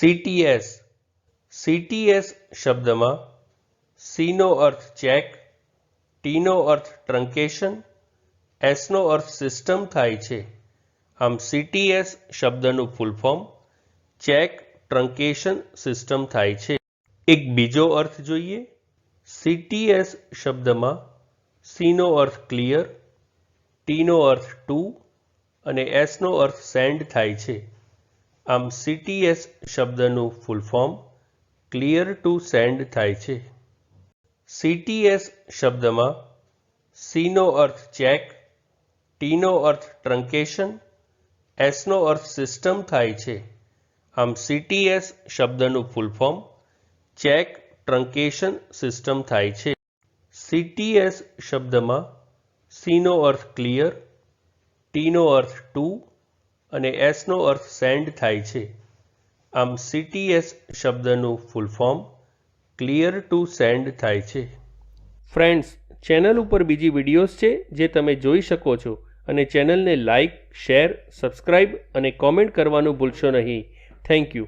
CTS CTS શબ્દમાં સીનો અર્થ check, ટીનો અર્થ truncation, એસનો અર્થ system થાય છે. આમ CTS શબ્દનું full form check truncation system થાય છે. એક બીજો અર્થ જોઈએ. CTS શબ્દમાં સીનો અર્થ ક્લિયર, ટીનો અર્થ ટુ અને એસનો અર્થ સેન્ડ થાય છે. આમ CTS શબ્દનું full form clear two send થાય છે. CTS શબ્દમાં સીનો અર્થ ચેક, ટીનો અર્થ ટ્રંકેશન, એસનો અર્થ સિસ્ટમ થાય છે. આમ CTS શબ્દનું full form check truncation system થાય છે. CTS શબ્દમાં સીનો અર્થ ક્લિયર, ટીનો અર્થ ટુ અને એસનો અર્થ સેન્ડ થાય છે. આમ CTS શબ્દનું full form clear two send થાય છે. ફ્રેન્ડ્સ, ચેનલ ઉપર બીજી વિડીયોઝ છે જે તમે જોઈ શકો છો અને ચેનલને લાઇક, શેર, સબસ્ક્રાઇબ અને કોમેન્ટ કરવાનું ભૂલશો નહીં. Thank you.